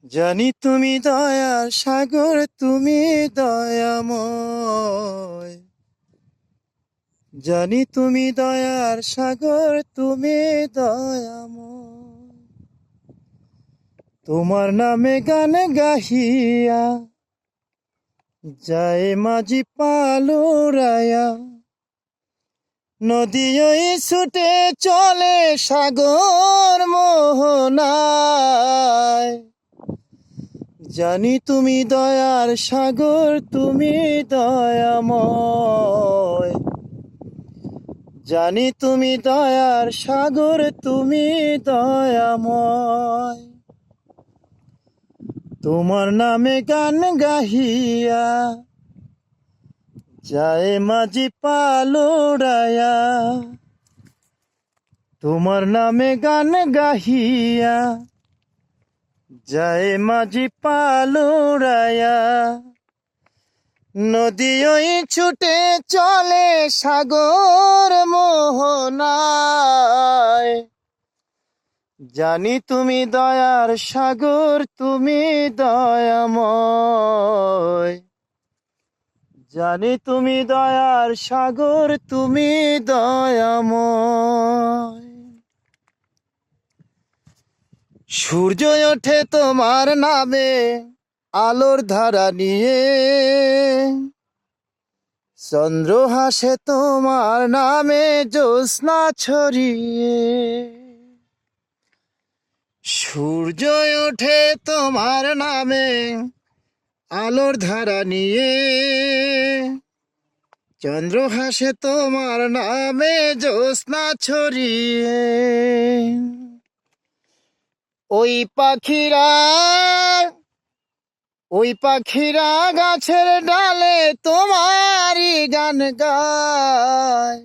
জানি তুমি দয়ার সাগর, তুমি দয়াময়। জানি তুমি দয়ার সাগর, তুমি দয়াময়। তোমার নামে গান গাহিয়া যায় মাঝি পালুরায়া, নদী ওই ছুটে চলে সাগর মোহনায়। জানি তুমি দয়ার সাগর, তুমি দয়াময়। জানি তুমি দয়ার সাগর, তুমি দয়াময়। তোমার নামে গান গাহিয়া যায় মাঝি পালুরায়া, তোমার নামে গান গাহিয়া যায় মাঝি পালুরায়া, নদী ওই ছুটে চলে সাগর মোহনায়। জানি তুমি দয়ার সাগর, তুমি দয়াময়। জানি তুমি দয়ার সাগর, তুমি দয়াময়। সূর্য ওঠে তোমার নামে আলোর ধারা নিয়ে, চন্দ্র হাসে তোমার নামে জ্যোৎস্না ছড়িয়ে। সূর্য ওঠে তোমার নামে আলোর ধারা নিয়ে, চন্দ্র হাসে তোমার নামে জ্যোৎস্না ছড়িয়ে। ওই পাখিরা গাছের ডালে তোমারই গান গায়।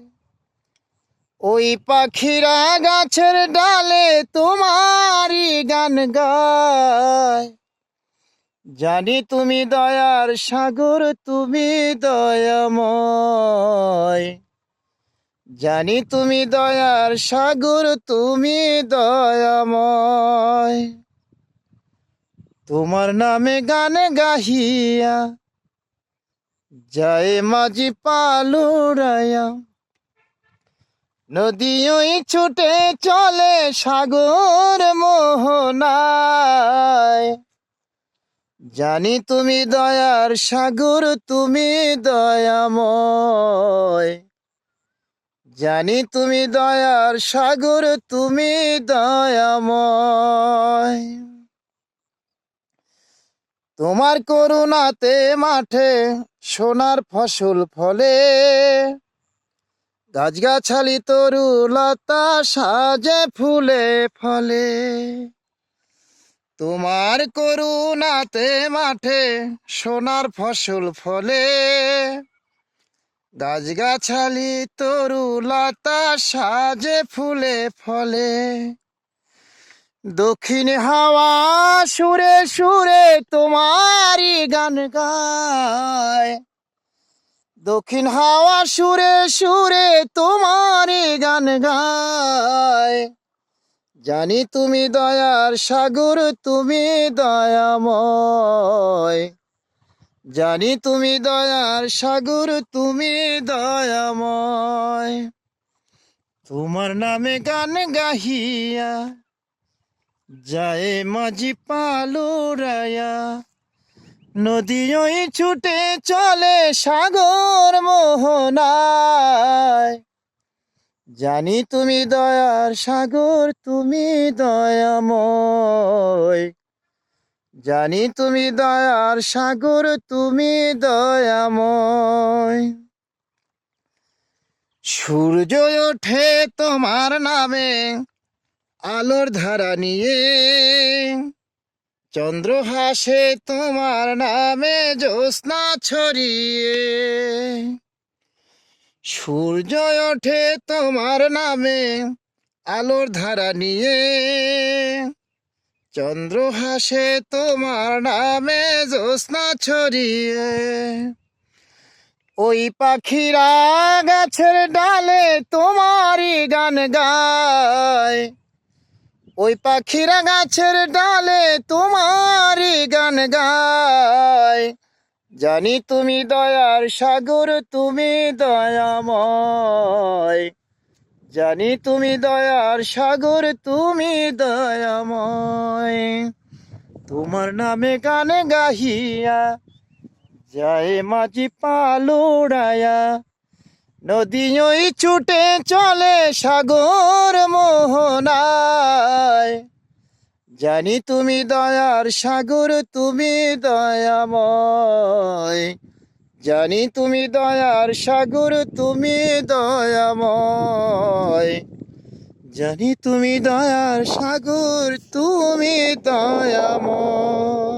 ওই পাখিরা গাছের ডালে তোমারই গান গায়। জানি তুমি দয়ার সাগর, তুমি দয়াময়। জানি তুমি দয়ার সাগর, তুমি দয়াময়। তোমার নামে গান গাহিয়া যায় মাঝি পালুরায়া, নদী ওই ছুটে চলে সাগর মোহনায়। জানি তুমি দয়ার সাগর, তুমি দয়াময়। জানি তুমি দয়ার সাগর, তুমি দয়াময়। তোমার করুণাতে মাঠে সোনার ফসল ফলে, গাছগাছালি তরু লতা সাজে ফুলে ফলে। তোমার করুণাতে মাঠে সোনার ফসল ফলে, গাছগাছালি তরু লতা সাজে ফুলে ফলে। দক্ষিণ হাওয়া সুরে সুরে তোমারই গান গায়। দক্ষিণ হাওয়া সুরে সুরে তোমারই গান গায়। জানি তুমি দয়ার সাগর, তুমি দয়াময়। জানি তুমি দয়ার সাগর, তুমি দয়াময়। তোমার নামে গান গাহিয়া যায় মাঝি পালুরায়া, নদী ওই ছুটে চলে সাগর মোহনায়। জানি তুমি দয়ার সাগর, তুমি দয়াময়। জানি তুমি দয়ার সাগর, তুমি দয়াময়। সূর্য ওঠে তোমার নামে আলোর ধারা নিয়ে, চন্দ্র হাসে তোমার নামে জ্যোৎস্না ছড়িয়ে। সূর্য ওঠে তোমার নামে আলোর ধারা নিয়ে, চন্দ্র হাসে তোমার নামে জ্যোৎস্না ছড়িয়ে। ওই পাখিরা গাছের ডালে তোমারই গান গায়। ওই পাখিরা গাছের ডালে তোমারই গান গায়, জানি তুমি দয়ার সাগর, তুমি দয়াময়, জানি তুমি দয়ার সাগর, তুমি দয়াময়। তোমার নামে গান গাহিয়া যায় মাঝি পালুড়ায়া, নদী ওই ছুটে চলে সাগর মোহনায়, জানি তুমি দয়ার সাগর, তুমি দয়াময়, জানি তুমি দয়ার সাগর, তুমি দয়াময়, জানি তুমি দয়ার সাগর, তুমি দয়াময়।